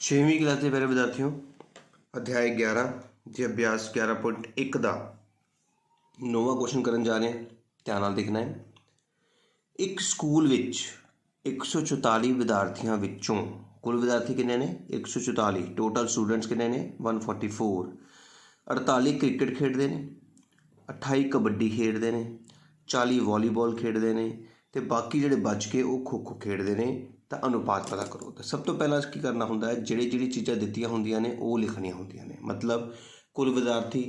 छेवीं class के प्यारे विद्यार्थियों, अध्याय 11 जे अभ्यास 11.1 का नौवां क्वेश्चन करन जा रहे हैं। ध्यान नाल देखना है। एक स्कूल विच 144 विद्यार्थियों विचों कुल विद्यार्थी कितने ने 144, टोटल स्टूडेंट्स कितने ने 144। 48 क्रिकेट खेडते हैं, 28 कबड्डी खेडते हैं, 40 वॉलीबॉल खेडते हैं तो बाकी ਜਿਹੜੇ बच के वो खो खो खेडते हैं। तो अनुपात पता करो। तो सब तो पहला की करना होंदा है, ਜਿਹੜੀ चीज़ां दित्तियां होंदियां ने वो लिखनियां होंदियां ने। मतलब कुल विद्यार्थी,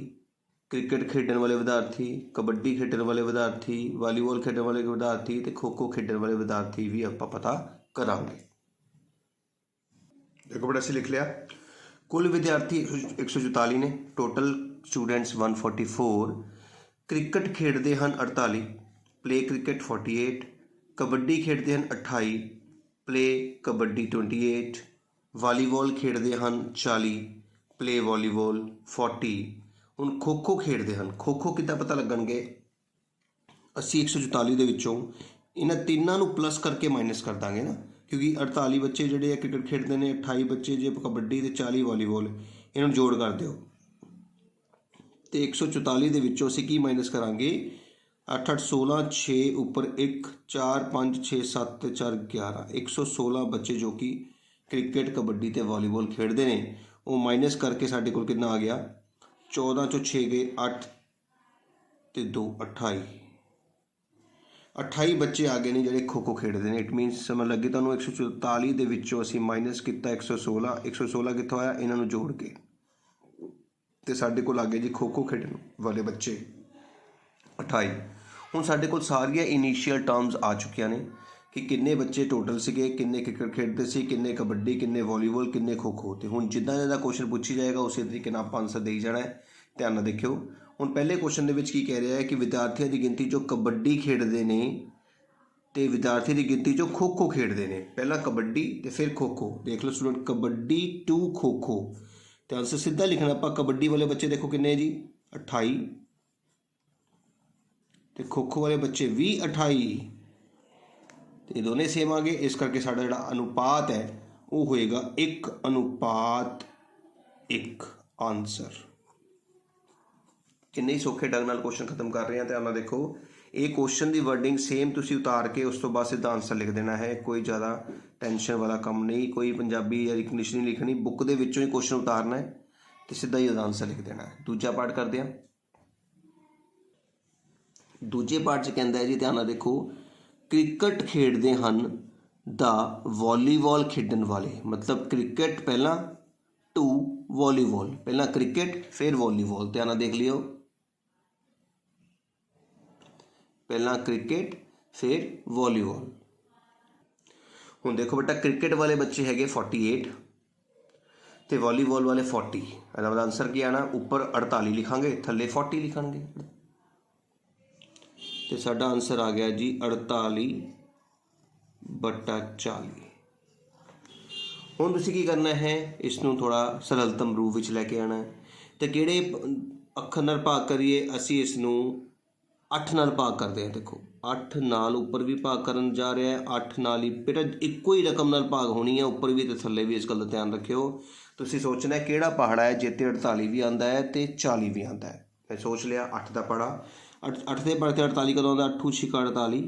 क्रिकेट खेडन वाले विद्यार्थी, कबड्डी खेडन वाले विद्यार्थी, वॉलीबॉल खेडन वाले विद्यार्थी तो खो खो खेडन वाले विद्यार्थी भी आपां पता करांगे। देखो बड़ा असं लिख लिया, कुल विद्यार्थी 144 ने, टोटल स्टूडेंट्स 144, क्रिकेट खेडते हैं 48, प्ले क्रिकेट 48, कबड्डी खेडते हैं 28, प्ले कबड्डी 28, वॉलीबॉल खेडते हैं 40, प्ले वॉलीबॉल 40। हुण खो खो खेडते हैं, खो खो कितना पता लगणगे, असी 144 दे विचों इन्हां तिन्नां नूं प्लस करके माइनस कर दांगे ना, क्योंकि 48 बच्चे जिहड़े क्रिकेट खेडते हैं, 28 बच्चे जे कबड्डी ते 40 वॉलीबॉल, इन्हां नूं जोड़ कर दिओ तो 144 दे विचों असीं की माइनस करांगे 8 8 16 6 उपर 1 4 5 6 7 4 11, 116 बच्चे जो कि क्रिकेट कबड्डी ते वॉलीबॉल खेडते हैं वो माइनस करके साढ़े कोल कितना आ गया, 14 चो 6 गए 8 ते 2 28, 28 बच्चे आ गए ने जिहड़े खो खो खेडते हैं। इट मीनस समझ लगी तुहानूं 144 दे विचों असीं माइनस किया 116 कित्थों आया, इन्हां नूं जोड़ के ते साढ़े कोल आ गए जी खो खो खेडन वाले बच्चे 28। हुण साढ़े कोल सारियां इनीशियल टर्म्स आ चुकियां ने कि किन्ने बच्चे टोटल सीगे, किन्ने क्रिकेट खेडते सी, किन्ने कबड्डी, किन्ने वॉलीबॉल, किन्ने खो खो। तो हुण जिद्दां जिद्दां क्वेश्चन पूछी जाएगा उस तरीके नाल आपां आंसर देई जाना है। ध्यान नाल देखिओ, हुण पहले क्वेश्चन दे विच की कह रहा है कि विद्यार्थियों की गिनती जो कबड्डी खेडते हैं तो विद्यार्थी की गिनती जो खो खो खेडते हैं। पहला कबड्डी तो फिर खो खो। देख लो स्टूडेंट, कबड्डी टू खो खो, तो आंसर सीधा लिखना आपां। कबड्डी वाले बच्चे देखो किन्ने जी 28, तो खो खो वाले बच्चे भी 28, तो ये दोनों सेम आ गए। इस करके साडा जिहड़ा अनुपात है वो होएगा 1:1 आंसर। किन्ने ही सौखे ढंग नाल क्वेश्चन खत्म कर रहे हैं। ध्यान नाल देखो, ये क्वेश्चन की वर्डिंग सेम तुसीं उतार के उस तो बाद सीधा आंसर लिख देना है। कोई ज़्यादा टेंशन वाला काम नहीं, कोई पंजाबी या इंग्लिश नहीं लिखनी, बुक के विचों ही क्वेश्चन उतारना है तो सीधा ही आंसर लिख देना है। दूजा पार्ट करते हैं। दूजे पार्ट च कहता है जी, ध्यान नाल देखो, क्रिकेट खेडते हैं दा वॉलीबॉल खेडन वाले। मतलब क्रिकेट पहला टू वॉलीबॉल, पहला क्रिकेट फिर वॉलीबॉल। ध्यान नाल देख लियो, पहला क्रिकेट फिर वॉलीबॉल। हुण देखो बेटा, क्रिकेट वाले बच्चे हैगे 48 तो वॉलीबॉल वाले 40। मतलब आंसर की आना, उपर 48 लिखांगे, थले 40 लिखांगे, तो साडा आंसर आ गया जी 48/40। हुण तुसीं की करना है, इसनूं थोड़ा सरलतम रूप विच लैके आना है। तो किहड़े अखर नाल भाग करिए, असीं इसनूं 8 नाल भाग करते हैं। देखो 8 नाल उपर भी भाग करन जा रहा है, 8 नाल ही बेटा इक्को ही रकम नाल भाग होनी है, उपर भी तो थल्ले भी। इस गल का ध्यान रखियो, तुसीं सोचना है किहड़ा पहाड़ा है जिते 48 भी आंदा है तो 40 भी आंदा है। मैं सोच लिया 8 का पढ़ा, 8 के पढ़ के 48 कदों आंदा, 8 6 48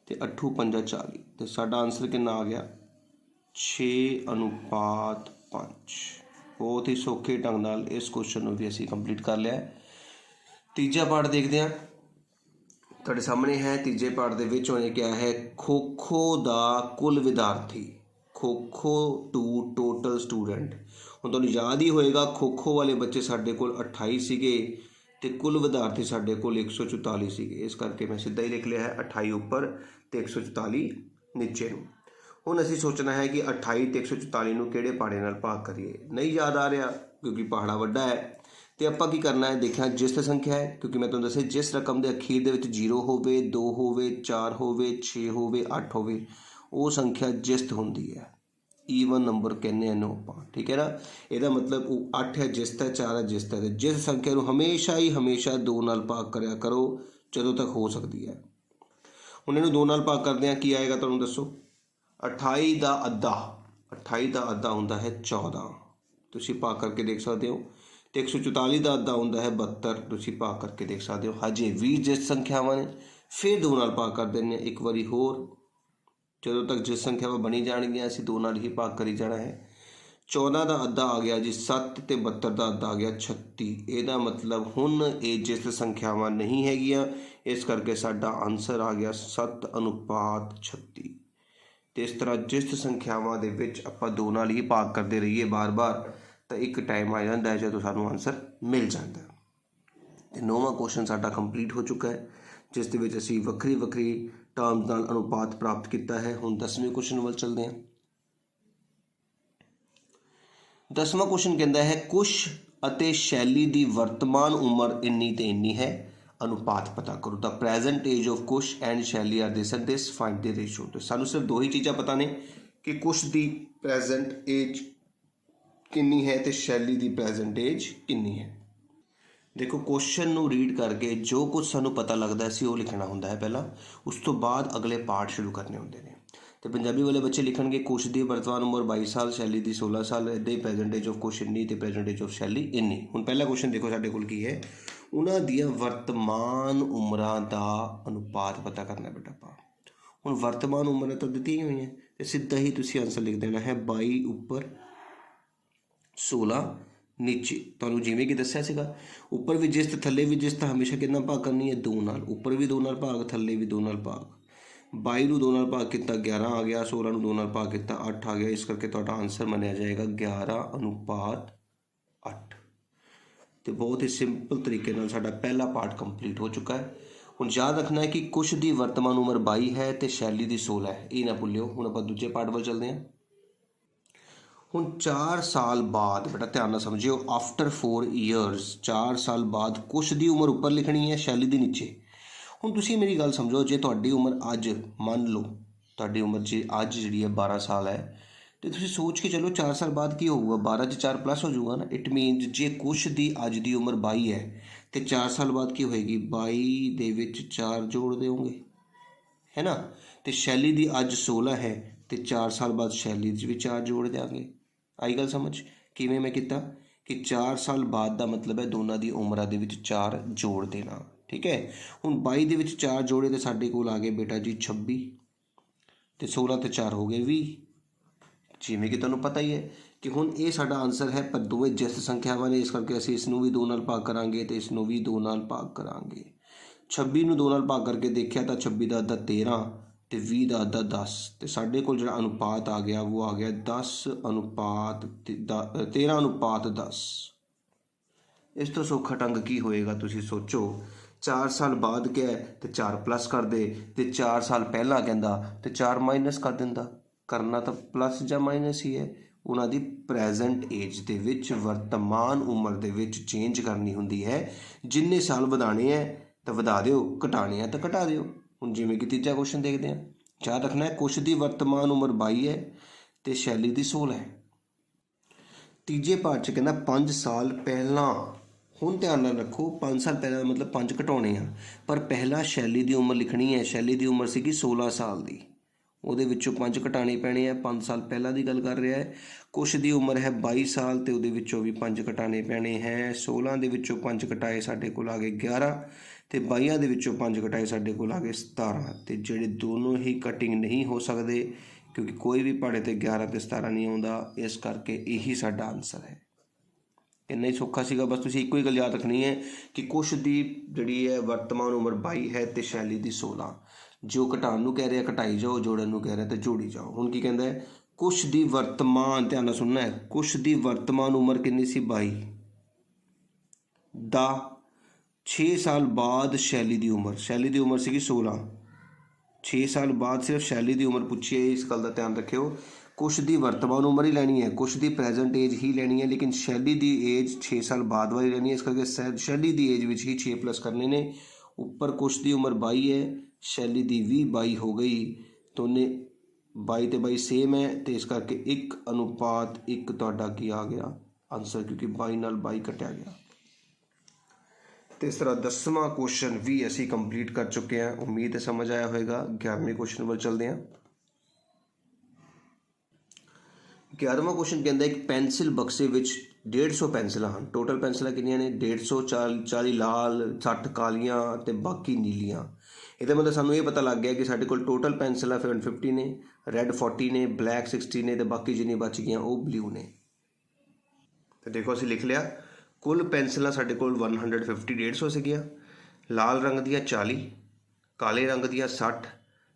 तो 8 5 40, तो साडा आंसर कितना आ गया 6:5। बहुत ही सौखे ढंग नाल इस क्वेश्चन को भी असीं कंप्लीट कर लिया। तीजा पार्ट देखते हैं, तुहाडे सामने है। तीजे पार्ट दे विच होने क्या है, खो खो दा कुल विद्यार्थी, kho kho to total student. हुण तुहानूं याद ही होएगा, खो खो वाले बच्चे साडे कोल 28 सीगे ते कुल विद्यार्थी साडे कोल 144 सीगे। इस करके मैं सीधा ही लिख लिया है 28 उपर ते 144 नीचे नूं। हुण असीं सोचना है कि 28 ते 144 नूं किहड़े पहाड़े नाल भाग करिए। नहीं याद आ रहा क्योंकि पहाड़ा वड्डा है, तो आपां की करना है, देखिया जिस संख्या है, क्योंकि मैं तुहानूं दस्सिया जिस रकम के अखीर दे विच 0 होवे, 2 होवे, 4 होवे, 6 होवे, 8 होवे, वो संख्या जिस्त होंदी है। ईवन नंबर कहने हैं आपां, ठीक है ना। ਇਹਦਾ मतलब 8 है जिस्त है, 4 है जिस्त है। जिस संख्या को हमेशा ही हमेशा 2 नाल भाग करिया करो जदों तक हो सकती है। हुण इहनूं 2 नाल भाग करदे आ, की आएगा तुहानूं दसो, 28 का अद्धा 28 ਦਾ ਅੱਧਾ ਹੁੰਦਾ ਹੈ 14, ਤੁਸੀਂ ਭਾਗ ਕਰਕੇ ਦੇਖ ਸਕਦੇ ਹੋ। ਤੇ 144 ਦਾ ਅੱਧਾ ਹੁੰਦਾ ਹੈ 72, ਤੁਸੀਂ ਭਾਗ ਕਰਕੇ ਦੇਖ ਸਕਦੇ ਹੋ। ਹਜੇ 20 ਜਿਸ ਸੰਖਿਆਵਾਂ ਨੇ, ਫਿਰ 2 ਨਾਲ ਭਾਗ ਕਰ ਦਿੰਦੇ ਹਾਂ ਇੱਕ ਵਾਰੀ ਹੋਰ। ਜਦੋਂ ਤੱਕ ਜਿਸ ਸੰਖਿਆਵਾਂ ਬਣੀ ਜਾਣਗੀਆਂ ਅਸੀਂ 2 ਨਾਲ ਹੀ ਭਾਗ ਕਰੀ ਜਾਣਾ ਹੈ। 14 ਦਾ ਅੱਧਾ ਆ ਗਿਆ ਜੀ 7 ਤੇ 72 ਦਾ ਅੱਧਾ ਆ ਗਿਆ 36। ਇਹਦਾ ਮਤਲਬ ਹੁਣ ਇਹ ਜਿਸ ਸੰਖਿਆਵਾਂ ਨਹੀਂ ਹੈਗੀਆਂ, ਇਸ ਕਰਕੇ ਸਾਡਾ ਆਨਸਰ ਆ ਗਿਆ 7:36। ਤੇ ਇਸ ਤਰ੍ਹਾਂ ਜਿਸ ਸੰਖਿਆਵਾਂ ਦੇ ਵਿੱਚ ਆਪਾਂ 2 ਨਾਲ ਹੀ ਭਾਗ ਕਰਦੇ ਰਹੀਏ ਬਾਰ-ਬਾਰ, ਤਾਂ ਇੱਕ ਟਾਈਮ ਆ ਜਾਂਦਾ ਹੈ ਜਦੋਂ ਸਾਨੂੰ ਆਨਸਰ ਮਿਲ ਜਾਂਦਾ। ਤੇ 9ਵਾਂ ਕੁਐਸਚਨ ਸਾਡਾ ਕੰਪਲੀਟ ਹੋ ਚੁੱਕਾ ਹੈ, ਜਿਸ ਦੇ ਵਿੱਚ ਅਸੀਂ ਵੱਖਰੀ ਵੱਖਰੀ ਟਰਮਸ ਨਾਲ ਅਨੁਪਾਤ ਪ੍ਰਾਪਤ ਕੀਤਾ ਹੈ। ਹੁਣ 10ਵੇਂ ਕੁਐਸਚਨ ਵੱਲ ਚੱਲਦੇ ਹਾਂ। 10ਵਾਂ ਕੁਐਸਚਨ ਕਹਿੰਦਾ ਹੈ ਕੁਸ਼ ਅਤੇ ਸ਼ੈਲੀ ਦੀ ਵਰਤਮਾਨ ਉਮਰ ਇੰਨੀ ਤੇ ਇੰਨੀ ਹੈ, ਅਨੁਪਾਤ ਪਤਾ ਕਰੋ। The present age of Kush and Shelly are this and this, find the ratio. ਤੇ ਸਾਨੂੰ ਸਿਰਫ 2 ਹੀ ਚੀਜ਼ਾਂ ਪਤਾ ਨੇ ਕਿ ਕੁਸ਼ ਦੀ ਪ੍ਰੈਜ਼ੈਂਟ ਏਜ ਕਿੰਨੀ ਹੈ ਤੇ ਸ਼ੈਲੀ ਦੀ ਪ੍ਰੈਜ਼ੈਂਟ ਏਜ ਕਿੰਨੀ ਹੈ। ਦੇਖੋ ਕੁਐਸਚਨ ਨੂੰ ਰੀਡ ਕਰਕੇ ਜੋ ਕੁਝ ਸਾਨੂੰ ਪਤਾ ਲੱਗਦਾ ਅਸੀਂ ਉਹ ਲਿਖਣਾ ਹੁੰਦਾ ਹੈ ਪਹਿਲਾਂ, ਉਸ ਤੋਂ ਬਾਅਦ ਅਗਲੇ ਪਾਰਟ ਸ਼ੁਰੂ ਕਰਨੇ ਹੁੰਦੇ ਨੇ। ਤੇ ਪੰਜਾਬੀ ਵਾਲੇ ਬੱਚੇ ਲਿਖਣਗੇ ਕੁਸ਼ ਦੀ ਵਰਤਮਾਨ ਉਮਰ 22 ਸਾਲ, ਸ਼ੈਲੀ ਦੀ 16 ਸਾਲ, ਇੱਦਾਂ ਹੀ ਪ੍ਰੈਜੈਂਟੇਜ ਆਫ ਕੁਸ਼ ਇੰਨੀ ਤੇ ਪ੍ਰੈਜੈਂਟੇਜ ਆਫ ਸ਼ੈਲੀ ਇੰਨੀ। ਹੁਣ ਪਹਿਲਾ ਕੁਐਸਚਨ ਦੇਖੋ ਸਾਡੇ ਕੋਲ ਕੀ ਹੈ, ਉਹਨਾਂ ਦੀਆਂ ਵਰਤਮਾਨ ਉਮਰਾਂ ਦਾ ਅਨੁਪਾਤ ਪਤਾ ਕਰਨਾ ਬੇਟਾ ਆਪਾਂ। ਹੁਣ ਵਰਤਮਾਨ ਉਮਰਾਂ ਤਾਂ ਦਿੱਤੀਆਂ ਹੀ ਹੋਈਆਂ ਤੇ ਸਿੱਧਾ ਹੀ ਤੁਸੀਂ ਆਨਸਰ ਲਿਖ ਦੇਣਾ ਹੈ 22 ਉੱਪਰ 16 ਨੀਚੇ। ਤੁਹਾਨੂੰ ਜਿਵੇਂ ਕਿ ਦੱਸਿਆ ਸੀਗਾ, ਉੱਪਰ ਵੀ ਜਿਸ ਤੇ ਥੱਲੇ ਵੀ ਜਿਸ ਤਾਂ ਹਮੇਸ਼ਾ ਕਿੰਨਾ ਭਾਗ ਕਰਨੀ ਹੈ 2 ਨਾਲ, ਉੱਪਰ ਵੀ 2 ਨਾਲ ਭਾਗ, ਥੱਲੇ ਵੀ 2 ਨਾਲ ਭਾਗ। 22 ਨੂੰ 2 ਨਾਲ ਭਾਗ ਕੀਤਾ 11 ਆ ਗਿਆ, 16 ਨੂੰ 2 ਨਾਲ ਭਾਗ ਕੀਤਾ 8 ਆ ਗਿਆ, ਇਸ ਕਰਕੇ ਤੁਹਾਡਾ ਆਨਸਰ ਮੰਨਿਆ ਜਾਏਗਾ 11:8। ਤੇ ਬਹੁਤ ਹੀ ਸਿੰਪਲ ਤਰੀਕੇ ਨਾਲ ਸਾਡਾ ਪਹਿਲਾ ਪਾਰਟ ਕੰਪਲੀਟ ਹੋ ਚੁੱਕਾ ਹੈ। ਹੁਣ ਯਾਦ ਰੱਖਣਾ ਹੈ ਕਿ ਕੁਸ਼ ਦੀ ਵਰਤਮਾਨ ਉਮਰ 22 ਹੈ ਤੇ ਸ਼ੈਲੀ ਦੀ 16 ਹੈ, ਇਹ ਨਾ ਭੁੱਲਿਓ। ਹੁਣ ਆਪਾਂ ਦੂਜੇ ਪਾਰਟ ਵੱਲ ਚੱਲਦੇ ਹਾਂ। ਹੁਣ 4 ਸਾਲ ਬਾਅਦ ਬੇਟਾ ਧਿਆਨ ਨਾਲ ਸਮਝਿਓ, ਆਫਟਰ 4 years 4 ਸਾਲ ਬਾਅਦ ਕੁਸ਼ ਦੀ ਉਮਰ ਉੱਪਰ ਲਿਖਣੀ ਹੈ, ਸ਼ੈਲੀ ਦੀ ਨੀਚੇ। ਹੁਣ ਤੁਸੀਂ ਮੇਰੀ ਗੱਲ ਸਮਝੋ, ਜੇ ਤੁਹਾਡੀ ਉਮਰ ਅੱਜ ਮੰਨ ਲਓ ਤੁਹਾਡੀ ਉਮਰ ਜੇ ਅੱਜ ਜਿਹੜੀ ਹੈ 12 ਸਾਲ ਹੈ, ਤੇ ਤੁਸੀਂ ਸੋਚ ਕੇ ਚਲੋ 4 ਸਾਲ ਬਾਅਦ ਕੀ ਹੋਊਗਾ, 12 'ਚ 4 ਪਲੱਸ ਹੋ ਜਾਊਗਾ ਨਾ। ਇਟ ਮੀਨਸ ਜੇ ਕੁਸ਼ ਦੀ ਅੱਜ ਦੀ ਉਮਰ 22 ਹੈ ਤੇ 4 ਸਾਲ ਬਾਅਦ ਕੀ ਹੋਏਗੀ, 22 ਦੇ ਵਿੱਚ 4 ਜੋੜ ਦਿਓਗੇ, ਹੈ ਨਾ। ਤੇ ਸ਼ੈਲੀ ਦੀ ਅੱਜ 16 ਹੈ ਤੇ 4 ਸਾਲ ਬਾਅਦ ਸ਼ੈਲੀ 'ਚ ਵੀ 4 ਜੋੜ ਦਿਆਂਗੇ। ਆਈ ਗੱਲ ਸਮਝ ਕਿਵੇਂ ਮੈਂ ਕੀਤਾ ਕਿ 4 ਸਾਲ ਬਾਅਦ ਦਾ ਮਤਲਬ ਹੈ ਦੋਨਾਂ ਦੀ ਉਮਰਾਂ ਦੇ ਵਿੱਚ 4 ਜੋੜ ਦੇਣਾ, ਠੀਕ ਹੈ। ਹੁਣ 22 ਦੇ ਵਿੱਚ 4 ਜੋੜੇ ਤੇ ਸਾਡੇ ਕੋਲ ਆ ਗਏ ਬੇਟਾ ਜੀ 26, ਤੇ 16 ਤੇ 4 ਹੋ ਗਏ 20। ਜਿਵੇਂ ਕਿ ਤੁਹਾਨੂੰ ਪਤਾ ਹੀ ਹੈ ਕਿ ਹੁਣ ਇਹ ਸਾਡਾ ਆਨਸਰ ਹੈ, ਪਰ ਦੋਵੇਂ ਜਿਸ ਸੰਖਿਆਵਾਂ ਨੇ, ਇਸ ਕਰਕੇ ਅਸੀਂ ਇਸ ਨੂੰ ਵੀ 2 ਨਾਲ ਭਾਗ ਕਰਾਂਗੇ ਤੇ ਇਸ ਨੂੰ ਵੀ 2 ਨਾਲ ਭਾਗ ਕਰਾਂਗੇ। 26 ਨੂੰ 2 ਨਾਲ ਭਾਗ ਕਰਕੇ ਦੇਖਿਆ ਤਾਂ 26 ਦਾ ਅੱਧਾ 13 ਤੇ 20 ਦਾ ਅੱਧਾ 10, ਤੇ ਸਾਡੇ ਕੋਲ ਜਿਹੜਾ ਅਨੁਪਾਤ ਆ ਗਿਆ ਉਹ ਆ ਗਿਆ 13:10। ਇਸ ਤੋਂ ਸੌਖਾ ਢੰਗ ਕੀ ਹੋਏਗਾ, ਤੁਸੀਂ ਸੋਚੋ। 4 ਸਾਲ ਬਾਅਦ ਕਿਹਾ ਤੇ 4 ਪਲੱਸ ਕਰ ਦੇ, ਤੇ 4 ਸਾਲ ਪਹਿਲਾਂ ਕਹਿੰਦਾ ਤੇ 4 ਮਾਈਨਸ ਕਰ ਦਿੰਦਾ। ਕਰਨਾ ਤਾਂ ਪਲੱਸ ਜਾਂ ਮਾਈਨਸ ਹੀ ਹੈ। ਉਹਨਾਂ ਦੀ ਪ੍ਰੈਜ਼ੈਂਟ ਏਜ ਦੇ ਵਿੱਚ, ਵਰਤਮਾਨ ਉਮਰ ਦੇ ਵਿੱਚ ਚੇਂਜ ਕਰਨੀ ਹੁੰਦੀ ਹੈ। ਜਿੰਨੇ ਸਾਲ ਵਧਾਣੇ ਹੈ ਤਾਂ ਵਧਾ ਦਿਓ, ਘਟਾਣੇ ਆ ਤਾਂ ਘਟਾ ਦਿਓ। ਹੁਣ ਜਿਵੇਂ ਕਿ ਤੀਜਾ ਕੁਐਸਚਨ ਦੇਖਦੇ ਹਾਂ। ਯਾਦ ਰੱਖਣਾ ਹੈ ਕੁਸ਼ ਦੀ ਵਰਤਮਾਨ ਉਮਰ 22 ਹੈ ਤੇ ਸ਼ੈਲੀ ਦੀ 16 ਹੈ। ਤੀਜੇ ਪਾਰਟ 'ਚ ਕਹਿੰਦਾ 5 ਸਾਲ ਪਹਿਲਾਂ। ਹੁਣ ਧਿਆਨ ਨਾਲ ਰੱਖੋ, 5 ਸਾਲ ਪਹਿਲਾਂ ਦਾ ਮਤਲਬ 5 ਘਟਾਉਣੇ ਆ, ਪਰ ਪਹਿਲਾਂ ਸ਼ੈਲੀ ਦੀ ਉਮਰ ਲਿਖਣੀ ਹੈ। ਸ਼ੈਲੀ ਦੀ ਉਮਰ ਸੀਗੀ 16 ਸਾਲ ਦੀ, ਉਹਦੇ ਵਿੱਚੋਂ 5 ਘਟਾਣੇ ਪੈਣੇ ਆ। 5 ਸਾਲ ਪਹਿਲਾਂ ਦੀ ਗੱਲ ਕਰ ਰਿਹਾ ਹੈ। ਕੁਸ਼ ਦੀ ਉਮਰ ਹੈ 22 ਸਾਲ ਤੇ ਉਹਦੇ ਵਿੱਚੋਂ ਵੀ 5 ਘਟਾਣੇ ਪੈਣੇ ਹੈ। 16 ਦੇ ਵਿੱਚੋਂ 5 ਘਟਾਏ ਸਾਡੇ ਕੋਲ ਆ ਗਏ 11, ਤੇ 22 ਦੇ ਵਿੱਚੋਂ 5 ਘਟਾਏ ਸਾਡੇ ਕੋਲ ਆ ਗਏ 17। ਤੇ ਜਿਹੜੇ ਦੋਨੋਂ ਹੀ ਕਟਿੰਗ ਨਹੀਂ ਹੋ ਸਕਦੇ, ਕਿਉਂਕਿ ਕੋਈ ਵੀ ਪਹਾੜੇ ਤੇ 11 ਤੇ 17 ਨਹੀਂ ਆਉਂਦਾ, ਇਸ ਕਰਕੇ ਇਹੀ ਸਾਡਾ ਆਨਸਰ ਹੈ। ਇੰਨਾ ਹੀ ਸੌਖਾ ਸੀਗਾ। ਬਸ ਤੁਸੀਂ ਇੱਕੋ ਹੀ ਗੱਲ ਯਾਦ ਰੱਖਣੀ ਹੈ ਕਿ ਕੁਸ਼ ਦੀ ਜਿਹੜੀ ਹੈ ਵਰਤਮਾਨ ਉਮਰ 22 ਹੈ ਤੇ ਸ਼ੈਲੀ ਦੀ 16। ਜੋ ਘਟਾਉਣ ਨੂੰ ਕਹਿ ਰਿਹਾ ਘਟਾਈ ਜਾਓ, ਜੋੜਨ ਨੂੰ ਕਹਿ ਰਿਹਾ ਤਾਂ ਜੋੜੀ ਜਾਓ। ਹੁਣ ਕੀ ਕਹਿੰਦਾ ਹੈ, ਕੁਸ਼ ਦੀ ਵਰਤਮਾਨ, ਧਿਆਨ ਨਾਲ ਸੁਣਨਾ ਹੈ, ਕੁਸ਼ ਦੀ ਵਰਤਮਾਨ ਉਮਰ ਕਿੰਨੀ ਸੀ 22 ਦਾ 6 ਸਾਲ ਬਾਅਦ ਸ਼ੈਲੀ ਦੀ ਉਮਰ, ਸ਼ੈਲੀ ਦੀ ਉਮਰ ਸੀਗੀ 16। 6 ਸਾਲ ਬਾਅਦ ਸਿਰਫ ਸ਼ੈਲੀ ਦੀ ਉਮਰ ਪੁੱਛੀ ਹੈ, ਇਸ ਗੱਲ ਦਾ ਧਿਆਨ ਰੱਖਿਓ। ਕੁਸ਼ ਦੀ ਵਰਤਮਾਨ ਉਮਰ ਹੀ ਲੈਣੀ ਹੈ, ਕੁਸ਼ ਦੀ ਪ੍ਰੈਜ਼ੈਂਟ ਏਜ ਹੀ ਲੈਣੀ ਹੈ, ਲੇਕਿਨ ਸ਼ੈਲੀ ਦੀ ਏਜ 6 ਸਾਲ ਬਾਅਦ ਵਾਲੀ ਲੈਣੀ ਹੈ। ਇਸ ਕਰਕੇ ਸ਼ੈਲੀ ਦੀ ਏਜ ਵਿੱਚ ਹੀ 6 ਪਲੱਸ ਕਰਨੇ ਨੇ। ਉੱਪਰ ਕੁਸ਼ ਦੀ ਉਮਰ 22 ਹੈ, ਸ਼ੈਲੀ ਦੀ ਵੀ 22 ਹੋ ਗਈ, ਦੋਨੇ 22 ਤੇ 22 ਸੇਮ ਹੈ, ਤੇ ਇਸ ਕਰਕੇ 1:1 ਤੁਹਾਡਾ ਕੀ ਆ ਗਿਆ ਆਨਸਰ, ਕਿਉਂਕਿ 22 ਨਾਲ 22 ਕੱਟਿਆ ਗਿਆ। ਤੇ ਇਸ ਤਰ੍ਹਾਂ 10ਵਾਂ ਕੁਐਸਚਨ ਵੀ ਅਸੀਂ ਕੰਪਲੀਟ ਕਰ ਚੁੱਕੇ ਹਾਂ। ਉਮੀਦ ਹੈ ਸਮਝ ਆਇਆ ਹੋਵੇਗਾ। 11ਵੇਂ ਕੁਐਸਚਨ ਵੱਲ ਚੱਲਦੇ ਹਾਂ। 11ਵਾਂ ਕੁਐਸਚਨ ਕਹਿੰਦਾ ਇੱਕ ਪੈਨਸਿਲ ਬਕਸੇ ਵਿੱਚ 150 ਪੈਨਸਿਲਾਂ ਹਨ। ਟੋਟਲ ਪੈਨਸਿਲਾਂ ਕਿੰਨੀਆਂ ਨੇ? 150, 40 ਲਾਲ, 60 ਕਾਲੀਆਂ ਤੇ ਬਾਕੀ ਨੀਲੀਆਂ। ਇਹਦਾ ਮਤਲਬ ਸਾਨੂੰ ਇਹ ਪਤਾ ਲੱਗ ਗਿਆ ਕਿ ਸਾਡੇ ਕੋਲ ਟੋਟਲ ਪੈਨਸਿਲਾਂ 150 ਨੇ, ਰੈੱਡ 40 ਨੇ, ਬਲੈਕ 60 ਨੇ ਤੇ ਬਾਕੀ ਜਿੰਨੀ ਬਚ ਗਈਆਂ ਉਹ ਬਲੂ ਨੇ। ਤੇ ਦੇਖੋ ਅਸੀਂ ਲਿਖ ਲਿਆ ਕੁੱਲ ਪੈਨਸਿਲਾਂ ਸਾਡੇ ਕੋਲ 150 150 ਸੀਗੀਆਂ, ਲਾਲ ਰੰਗ ਦੀਆਂ 40, ਕਾਲੇ ਰੰਗ ਦੀਆਂ 60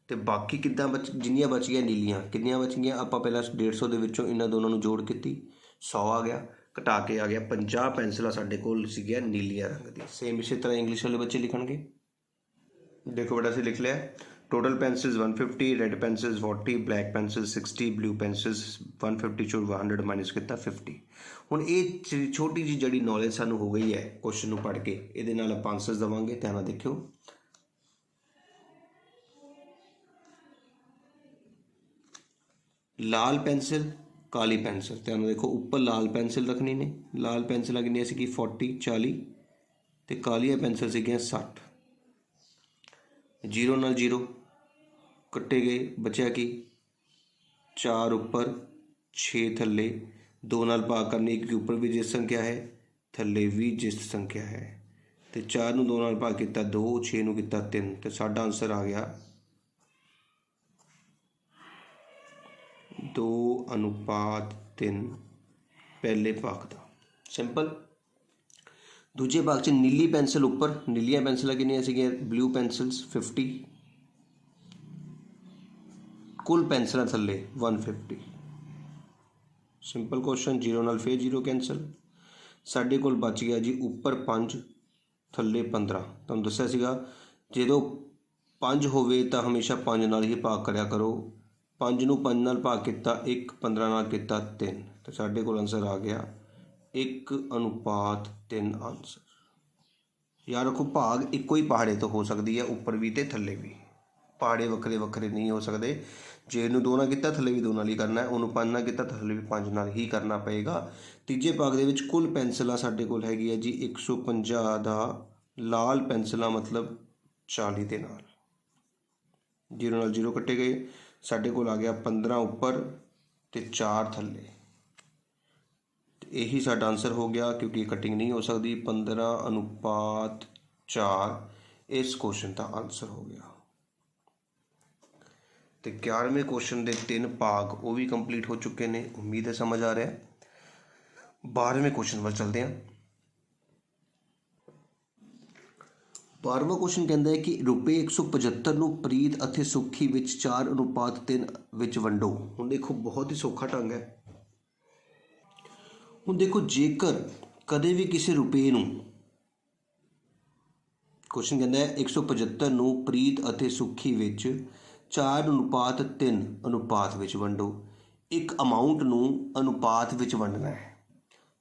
ਤੇ ਬਾਕੀ ਕਿੱਦਾਂ ਜਿੰਨੀਆਂ ਬਚ ਗਈਆਂ ਨੀਲੀਆਂ। ਕਿੰਨੀਆਂ ਬਚ ਗਈਆਂ? ਆਪਾਂ ਪਹਿਲਾਂ 150 ਦੇ ਵਿੱਚੋਂ ਇਹਨਾਂ ਦੋਨਾਂ ਨੂੰ ਜੋੜ ਕੀਤੀ, 100 ਆ ਗਿਆ, ਘਟਾ ਕੇ ਆ ਗਿਆ 50 ਪੈਨਸਿਲਾਂ ਸਾਡੇ ਕੋਲ ਸੀਗੀਆਂ ਨੀਲੀਆਂ ਰੰਗ ਦੀ। ਸੇਮ ਇਸੇ ਤਰ੍ਹਾਂ ਇੰਗਲਿਸ਼ ਵਾਲੇ ਬੱਚੇ ਲਿਖਣਗੇ। ਦੇਖੋ ਬੇਟਾ ਅਸੀਂ ਲਿਖ ਲਿਆ total pencils 150, red pencils 40, black pencils 60, blue pencils 150 ਚੋਂ 100 ਮਾਈਨਸ ਕੀਤਾ 50। ਹੁਣ ਇਹ ਛੋਟੀ ਜਿਹੀ ਜਿਹੜੀ ਨੌਲੇਜ ਸਾਨੂੰ ਹੋ ਗਈ ਹੈ ਕੁਐਸਚਨ ਨੂੰ ਪੜ੍ਹ ਕੇ, ਇਹਦੇ ਨਾਲ ਆਪਾਂ ਆਨਸਰਸ ਦੇਵਾਂਗੇ। ਧਿਆਨ ਨਾਲ ਦੇਖਿਓ। ਲਾਲ ਪੈਨਸਿਲ, ਕਾਲੀ ਪੈਨਸਿਲ, ਧਿਆਨ ਨਾਲ ਦੇਖੋ ਉੱਪਰ ਲਾਲ ਪੈਨਸਿਲ ਰੱਖਣੀ ਨੇ। ਲਾਲ ਪੈਨਸਿਲਾਂ ਕਿੰਨੀਆਂ ਸੀਗੀ? 40 40 ਤੇ ਕਾਲੀਆਂ ਪੈਨਸਿਲ ਸੀਗੀਆਂ 60। 0 ਨਾਲ 0 ਕੱਟੇ ਗਏ, ਬਚਿਆ ਕੀ? 4 ਉੱਪਰ 6 ਥੱਲੇ, 2 ਨਾਲ ਭਾਗ ਕਰਨੀ, ਇੱਕ ਉੱਪਰ ਵੀ ਜਿਸ ਸੰਖਿਆ ਹੈ ਥੱਲੇ ਵੀ ਜਿਸ ਸੰਖਿਆ ਹੈ, ਤੇ 4 ਨੂੰ 2 ਨਾਲ ਭਾਗ ਕੀਤਾ 2, 6 ਨੂੰ ਕੀਤਾ 3, ਤੇ ਸਾਡਾ ਆਨਸਰ ਆ ਗਿਆ 2:3 ਪਹਿਲੇ ਭਾਗ ਦਾ। ਸਿੰਪਲ। ਦੂਜੇ ਭਾਗ 'ਚ ਨੀਲੀ ਪੈਨਸਿਲ ਉੱਪਰ, ਨੀਲੀਆਂ ਪੈਨਸਿਲਾਂ ਕਿੰਨੀਆਂ ਸੀਗੀਆਂ? ਬਲੂ ਪੈਨਸਿਲਸ 50, ਕੁੱਲ ਪੈਨਸਿਲਾਂ ਥੱਲੇ 150। Simple question. 0 ਨਾਲ ਫਿਰ 0 ਕੈਂਸਲ। ਸਾਡੇ ਕੋਲ ਬਚ ਗਿਆ ਜੀ ਉੱਪਰ 5 ਥੱਲੇ 15। ਤੁਹਾਨੂੰ ਦੱਸਿਆ ਸੀਗਾ ਜਦੋਂ 5 ਹੋਵੇ ਤਾਂ ਹਮੇਸ਼ਾ 5 ਨਾਲ ਹੀ ਭਾਗ ਕਰਿਆ ਕਰੋ। 5 ਨੂੰ 5 ਨਾਲ ਭਾਗ ਕੀਤਾ 1, 15 ਨਾਲ ਕੀਤਾ 3, ਤੇ ਸਾਡੇ ਕੋਲ ਆਨਸਰ ਆ ਗਿਆ 1:3 ਆਨਸਰ। ਯਾਦ ਰੱਖੋ ਭਾਗ ਇੱਕੋ ਹੀ ਪਹਾੜੇ ਤੋਂ ਹੋ ਸਕਦੀ ਹੈ, ਉੱਪਰ ਵੀ ਤੇ ਥੱਲੇ ਵੀ। ਪਹਾੜੇ ਵੱਖਰੇ ਵੱਖਰੇ ਨਹੀਂ ਹੋ ਸਕਦੇ। ਜੇ ਇਹਨੂੰ 2 ਨਾਲ ਕੀਤਾ ਥੱਲੇ ਵੀ 2 ਨਾਲ ਹੀ ਕਰਨਾ ਹੈ, ਉਹਨੂੰ 5 ਨਾਲ ਕੀਤਾ ਥੱਲੇ ਵੀ 5 ਨਾਲ ਹੀ ਕਰਨਾ ਪਏਗਾ। ਤੀਜੇ ਭਾਗ ਦੇ ਵਿੱਚ ਕੁੱਲ ਪੈਨਸਿਲਾਂ ਸਾਡੇ ਕੋਲ ਹੈਗੀ ਹੈ ਜੀ 150 ਦਾ ਲਾਲ ਪੈਨਸਿਲਾਂ ਮਤਲਬ 40 ਦੇ ਨਾਲ। 0 ਨਾਲ 0 ਕੱਟੇ ਗਏ, ਸਾਡੇ ਕੋਲ ਆ ਗਿਆ 15 ਉੱਪਰ ਤੇ 4 ਥੱਲੇ। ਇਹੀ ਸਾਡਾ ਆਨਸਰ ਹੋ ਗਿਆ ਕਿਉਂਕਿ ਕਟਿੰਗ ਨਹੀਂ ਹੋ ਸਕਦੀ। 15:4 ਇਸ ਕੁਐਸਚਨ ਦਾ ਆਨਸਰ ਹੋ ਗਿਆ। ਤੇ 11ਵੇਂ ਕੁਐਸਚਨ ਦੇ 3 ਭਾਗ ਉਹ ਵੀ ਕੰਪਲੀਟ ਹੋ ਚੁੱਕੇ ਨੇ। ਉਮੀਦ ਹੈ ਸਮਝ ਆ ਰਿਹਾ। 12ਵੇਂ ਕੁਐਸਚਨ ਵੱਲ ਚਲਦੇ ਹਾਂ। 12ਵਾਂ ਕੁਐਸਚਨ ਕਹਿੰਦਾ ਹੈ ਕਿ ਰੁਪਏ 175 ਨੂੰ ਪ੍ਰੀਤ ਅਤੇ ਸੁੱਖੀ ਵਿੱਚ 4:3 ਵਿੱਚ ਵੰਡੋ। ਹੁਣ ਦੇਖੋ ਬਹੁਤ ਹੀ ਸੌਖਾ ਢੰਗ ਹੈ। ਹੁਣ ਦੇਖੋ ਜੇਕਰ ਕਦੇ ਵੀ ਕਿਸੇ ਰੁਪਏ ਨੂੰ, ਕੁਐਸਚਨ ਕਹਿੰਦਾ ਹੈ 175 ਨੂੰ ਪ੍ਰੀਤ ਅਤੇ ਸੁੱਖੀ ਵਿੱਚ 4:3 ਅਨੁਪਾਤ ਵਿੱਚ ਵੰਡੋ। ਇੱਕ ਅਮਾਊਂਟ ਨੂੰ ਅਨੁਪਾਤ ਵਿੱਚ ਵੰਡਣਾ ਹੈ।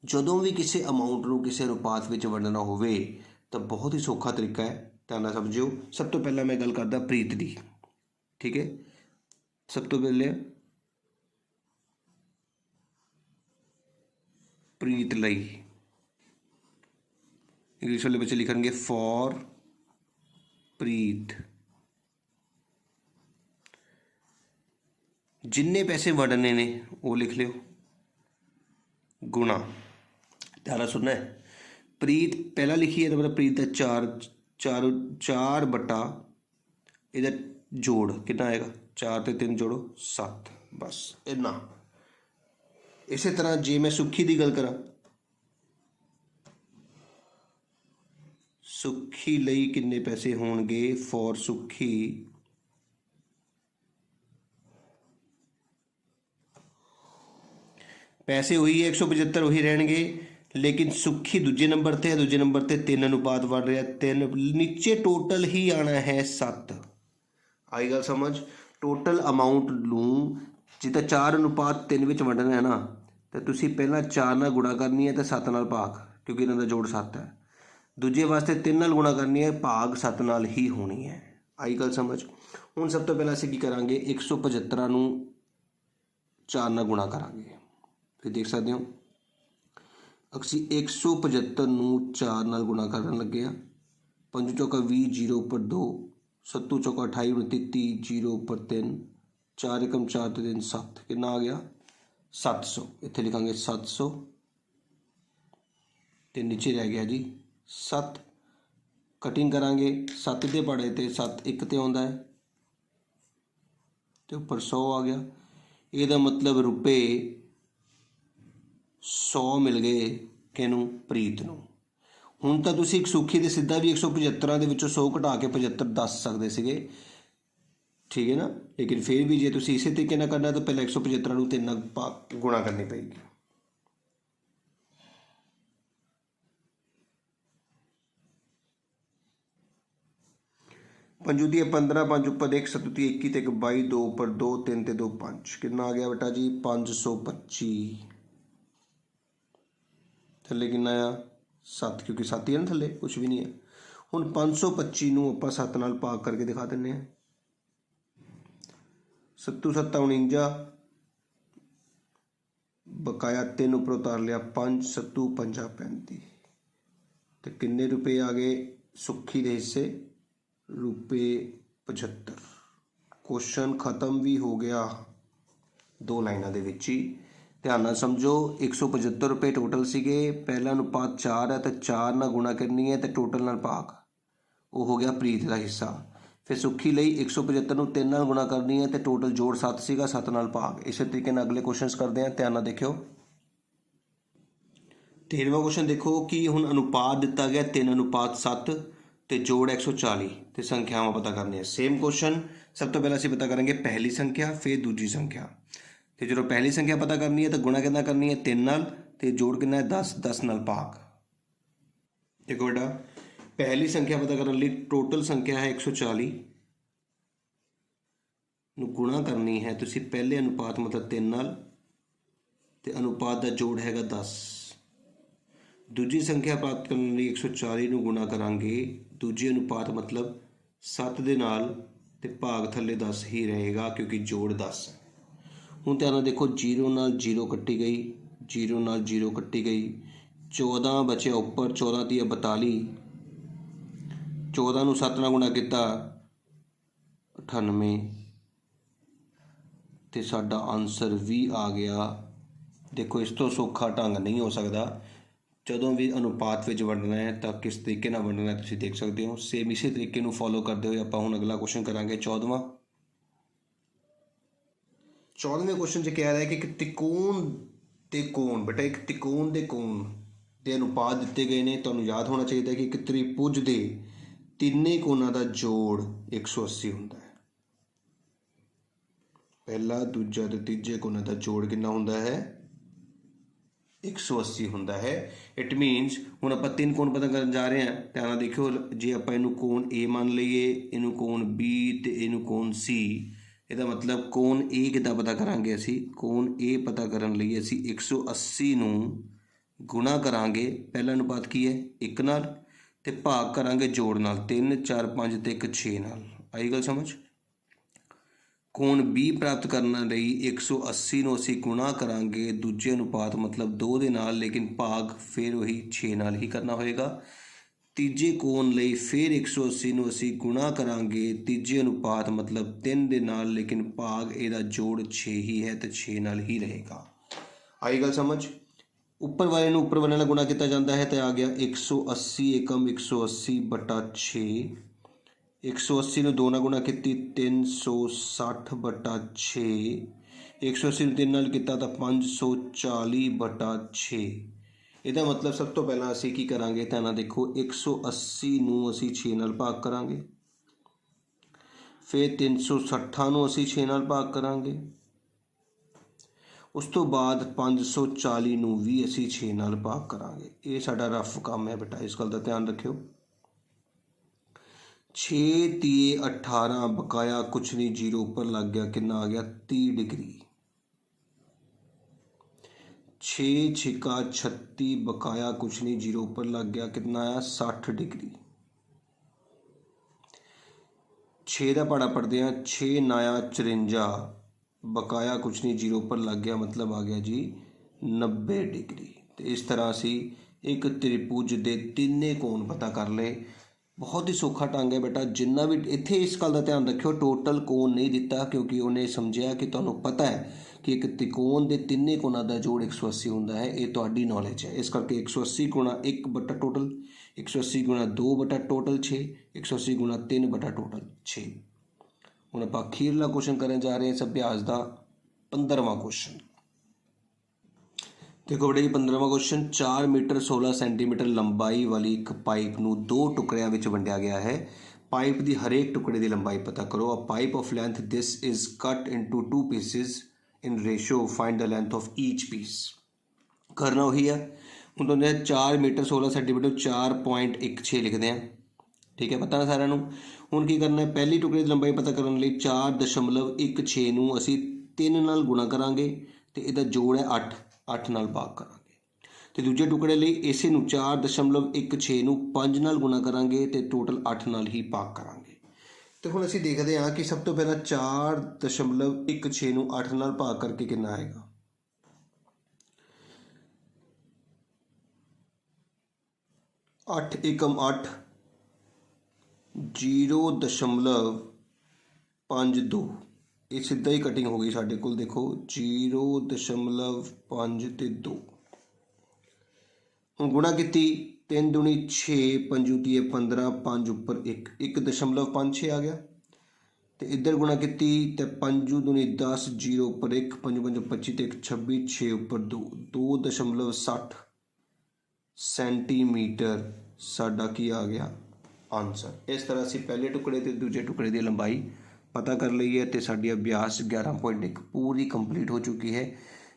ਜਦੋਂ ਵੀ ਕਿਸੇ ਅਮਾਊਂਟ ਨੂੰ ਕਿਸੇ ਅਨੁਪਾਤ ਵਿੱਚ ਵੰਡਣਾ ਹੋਵੇ ਤਾਂ ਬਹੁਤ ਹੀ ਸੌਖਾ ਤਰੀਕਾ ਹੈ, ਧਿਆਨ ਨਾਲ ਸਮਝਿਓ। ਸਭ ਤੋਂ ਪਹਿਲਾਂ ਮੈਂ ਗੱਲ ਕਰਦਾ ਪ੍ਰੀਤ ਦੀ, ਠੀਕ ਹੈ। ਸਭ ਤੋਂ ਪਹਿਲੇ ਪ੍ਰੀਤ ਲਈ ਇੰਗਲਿਸ਼ ਵਾਲੇ ਬੱਚੇ ਲਿਖਣਗੇ ਫॉर ਪ੍ਰੀਤ। ਜਿੰਨੇ ਪੈਸੇ ਵੰਡਣੇ ਨੇ ਉਹ ਲਿਖ ਲਿਓ, ਗੁਣਾ। ਧਿਆਨ ਨਾਲ ਸੁਣਨਾ ਹੈ। ਪ੍ਰੀਤ ਪਹਿਲਾਂ ਲਿਖੀ ਹੈ ਤਾਂ ਮਤਲਬ ਪ੍ਰੀਤ ਦਾ 4 ਬਟਾ ਇਹਦਾ ਜੋੜ ਕਿੰਨਾ ਆਏਗਾ? 4 ਤੇ 3 ਜੋੜੋ 7, ਬਸ ਇੰਨਾ। ਇਸੇ ਤਰ੍ਹਾਂ ਜੇ ਮੈਂ ਸੁੱਖੀ ਦੀ ਗੱਲ ਕਰਾਂ, ਸੁੱਖੀ ਲਈ ਕਿੰਨੇ ਪੈਸੇ ਹੋਣਗੇ? ਫॉर ਸੁੱਖੀ ਪੈਸੇ ਉਹੀ ਹੈ 175 ਉਹੀ ਰਹਿਣਗੇ, ਲੇਕਿਨ ਸੁੱਖੀ ਦੂਜੇ ਨੰਬਰ 'ਤੇ ਹੈ, ਦੂਜੇ ਨੰਬਰ 'ਤੇ 3 ਅਨੁਪਾਤ ਬਣ ਰਿਹਾ 3, ਨੀਚੇ ਟੋਟਲ ਹੀ ਆਉਣਾ ਹੈ 7। ਆਈ ਗੱਲ ਸਮਝ? ਟੋਟਲ ਅਮਾਊਂਟ ਨੂੰ ਜਿੱਦਾਂ 4:3 ਵਿੱਚ ਵੰਡਣਾ ਹੈ ਨਾ, ਤਾਂ ਤੁਸੀਂ ਪਹਿਲਾਂ 4 ਨਾਲ ਗੁਣਾ ਕਰਨੀ ਹੈ ਅਤੇ 7 ਨਾਲ ਭਾਗ, ਕਿਉਂਕਿ ਇਹਨਾਂ ਦਾ ਜੋੜ 7 ਹੈ। ਦੂਜੇ ਵਾਸਤੇ 3 ਨਾਲ ਗੁਣਾ ਕਰਨੀ ਹੈ, ਭਾਗ 7 ਨਾਲ ਹੀ ਹੋਣੀ ਹੈ। ਆਈ ਗੱਲ ਸਮਝ? ਹੁਣ ਸਭ ਤੋਂ ਪਹਿਲਾਂ ਅਸੀਂ ਕੀ ਕਰਾਂਗੇ? 175 ਨੂੰ 4 ਨਾਲ ਗੁਣਾ ਕਰਾਂਗੇ। ਫਿਰ ਦੇਖ ਸਕਦੇ ਹੋ ਅਸੀਂ 175 ਨੂੰ 4 ਨਾਲ ਗੁਣਾ ਕਰਨ ਲੱਗੇ ਹਾਂ। 5 ਚੌਕਾ 20, 0 ਉੱਪਰ 2, 7 ਚੌਕਾ 28, 29, 30, 0 ਉੱਪਰ 3, 4 ਏਕਮ 4 ਤੇ 3 7, ਕਿੰਨਾ ਆ ਗਿਆ? 700, इत्थे लिखांगे 700 तो नीचे रह गया जी 7। कटिंग करांगे 7 के पहाड़े तो 7 1 ते आउंदा है तो उपर 100 आ गया। ਇਹਦਾ मतलब रुपये 100 मिल गए किनू प्रीत नूं। ਹੁਣ ਤਾਂ ਤੁਸੀਂ ਇੱਕ ਸੁੱਖੀ ਦੇ ਸਿੱਧਾ ਵੀ 175 ਦੇ ਵਿੱਚੋਂ 100 ਘਟਾ ਕੇ 75 ਦੱਸ ਸਕਦੇ ਸੀਗੇ, ਠੀਕ ਹੈ ਨਾ। ਲੇਕਿਨ ਫਿਰ ਵੀ ਜੇ ਤੁਸੀਂ ਇਸੇ ਤਰੀਕੇ ਨਾਲ ਕਰਨਾ ਤਾਂ ਪਹਿਲਾਂ 175 ਨੂੰ 3 ਨਾਲ ਗੁਣਾ ਕਰਨੀ ਪਏਗੀ। पंजू दी 15 5 उपर 1 7 दी 21 ते 22 2 उपर 2 3 ते 2 5 कितना आ गया बेटा जी 525। थले कितना आ 7 क्योंकि 7 ही है ना थले कुछ भी नहीं है। हुण 525 नूं आपां 7 नाल भाग करके दिखा दिंदे हैं। 7 7 49 बकाया 3 उपर उतार लिया 5 7 5 35 तो किन्ने रुपये आ गए सुखी के हिस्से रुपये 75। क्वेश्चन खत्म भी हो गया 2 लाइनों के विच ही। ध्यान नाल समझो 175 रुपये टोटल सीगे, पहला अनुपात 4 है तो 4 नाल गुणा करनी है तो टोटल नाल भाग, वो हो गया प्रीत का हिस्सा। फिर सुखी लई 175 नूं 3 नाल गुणा करनी है तो टोटल जोड़ 7 सीगा 7 नाल भाग। इस तरीके नाल अगले क्वेश्चन करते हैं, ध्यान नाल देखियो। 13वां क्वेश्चन देखो कि हुण अनुपात दिता गया 3:7 तो जोड़ 140 तो संख्यावां पता करनी है। सेम क्वेश्चन सब तो पहले असीं पता करेंगे पहली संख्या फिर दूजी संख्या। तो जो पहली संख्या पता करनी है तो गुणा कितना करनी है 3 नाल तो जोड़ कितना है 10 10 नाल भाग। देखो बेटा पहली संख्या पता करने लिए टोटल संख्या है 140 गुणा करनी है तुसीं पहले अनुपात मतलब 3 नाल तो अनुपात का जोड़ हैगा 10। दूजी संख्या प्राप्त करने लिए 140 नूं गुणा करांगे दूजे अनुपात मतलब 7 दे नाल ते भाग थले 10 ही रहेगा क्योंकि जोड़ 10 है। हुण ध्यान देखो 0 नाल 0 कट्टी गई 0 नाल 0 कट्टी गई 14 बचे उपर 14 ती 42 14 नूं 7 नाल गुणा किया 98 तो साडा आंसर भी आ गया। देखो इस तो सौखा ढंग नहीं हो सकता, जदों भी अनुपात में वंडना है तो किस तरीके नाल वंडना है तुसीं देख सकते हो। सेम इसी तरीके नूं फॉलो करते हुए आपां हुण अगला क्वेश्चन करांगे 14वां। 14वें क्वेश्चन च कह रहा है कि एक त्रिकोण ते कोण, बेटा एक त्रिकोण दे कोण दे अनुपात दिते गए ने। तुहानूं याद होना चाहिए कि एक त्रिभुज दे तिन्ने कोणां दा जोड़ 180 हुंदा है। पहला दूजा ते तीजे कोणां दा जोड़ कितना हुंदा है 180 हुंदा है। इट मीनस हुण आपां 3 कोण पता करन जा रहे हैं। ध्यान नाल देखियो जे आपां इहनूं कोण ए मान लईए इहनूं कोण बी ते इहनूं कोण सी, ਇਹਦਾ मतलब कोण ए कितना पता करांगे असी कोण ए पता करन लई असी 180 नूं गुणा करांगे पहला अनुपात की है 1 नाल ते भाग करांगे जोड़ नाल 3 4 5 ते 1 6 नाल। आई गल समझ। कोण बी प्राप्त करने लई 180 नूं असी गुणा करांगे दूजे अनुपात मतलब 2 दे नाल लेकिन भाग फिर वही 6 नाल ही करना होएगा। तीजे कोण लई फिर 180 नूं असी गुणा करांगे तीजे अनुपात मतलब 3 दे नाल लेकिन भाग इहदा जोड़ 6 ही है तो 6 नाल ही रहेगा। आई गल समझ। उपर वाले नूं उपर वाले नाल गुणा किया जाता है तो आ गया 180 एकम 180 बटा 6 180 नूं 2 नाल गुणा की 360 बटा 6 180 नूं 3 नाल किया तो 540 बटा 6। ਇਹਦਾ मतलब सब तो पहला असी की करांगे ध्यान नाल देखो 180 नूं असी 6 नाल भाग करांगे फिर 360 नूं असी 6 नाल भाग करांगे उस तो बाद 540 नूं भी असी 6 नाल भाग करांगे। ये साडा रफ काम है बेटा, इस गल का ध्यान रखियो। 6 तीए 18 बकाया कुछ नहीं 0 उपर लग गया कितना आ गया 30 डिग्री 6 छिका 36 बकाया कुछ नहीं 0 पर लग गया कितना आया 60 डिग्री। 6 का पहाड़ा पढ़ते हैं 6 नाया 54 बकाया कुछ नहीं 0 पर लग गया मतलब आ गया जी 90 डिग्री। तो इस तरह असी एक त्रिभुज के तिने कोण पता कर ले। बहुत ही सौखा ढंग है बेटा। जिन्ना भी इत्थे इस गल का ध्यान रखियो टोटल कोण नहीं दिता क्योंकि उन्हें समझिया कि तुहानूं पता है कि एक त्रिकोण के तिन्ने कोणों का जोड़ 180 होंदा है, ये तुहाडी नॉलेज है। इस करके 180 गुणा 1 बटा टोटल 180 गुणा 2 बटा टोटल 6, 180 गुणा 3 बटा टोटल 6। हुण आपां अखीरला क्वेश्चन करन जा रहे हैं इस अभ्यास का 15वां क्वेश्चन। देखो बेटा जी 15वां क्वेश्चन, 4 मीटर 16 सेंटीमीटर लंबाई वाली एक पाइप नूं 2 टुकड़ियां विच वंडिया गया है। पाइप की हरेक टुकड़े की लंबाई पता करो। A pipe of length this is cut into 2 pieces in ratio, find the length of each piece. करना वही है। हम तो 4 मीटर 16 सेंटीमीटर 4.16 लिखते हैं, ठीक है, पता ना सारा नूं। हुण की करना है, पहली टुकड़े की लंबाई पता करने लई 4.16 नूं असीं 3 नाल गुणा करांगे तो इहदा जोड़ है 8, 8 नाल भाग करांगे। तो दूजे टुकड़े लिए इसे 4.16 नूं 5 नाल गुणा करांगे तो टोटल 8 नाल ही भाग करांगे। तो हुण असीं देखते हैं कि सब तो पहला 4.16 नूं 8 नाल भाग करके कितना आएगा। अठ एकम 8, 0.52, ये सीधा ही कटिंग हो गई साढ़े कोल। देखो 0.5 ते 2। हम गुणा की 3 दूनी 6, 5 तीए 15, 5 उपर 1, 1.56 आ गया। तो इधर गुणा की तो 5 दूनी 10, 0 उपर 1, 5 5 25 तो 1 26, 6 उपर 2, 2.60 सेंटीमीटर साडा की आ गया आंसर। इस तरह से पहले टुकड़े तो दूजे टुकड़े की लंबाई पता कर ली है तो साडी अभ्यास 11.1 पूरी कंप्लीट हो चुकी है।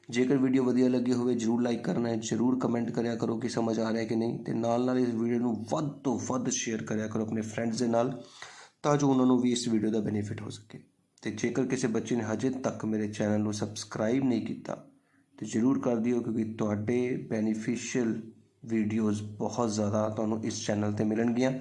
जेकर वीडियो वधिया लगी होवे जरूर लाइक करना है, जरूर कमेंट करया करो कि समझ आ रहा है कि नहीं, तो नाल इस वीडियो नूं वध तो वध शेयर करया करो अपने फ्रेंड्स दे नाल, तां जो उन्होंने भी इस वीडियो का बेनीफिट हो सके। तो जेकर किसी बच्चे ने हजे तक मेरे चैनल को सबसक्राइब नहीं किया तो जरूर कर दिओ, क्योंकि तुहाडे बेनीफिशियल वीडियोज़ बहुत ज़्यादा तुहानूं इस चैनल ते मिलणगियां।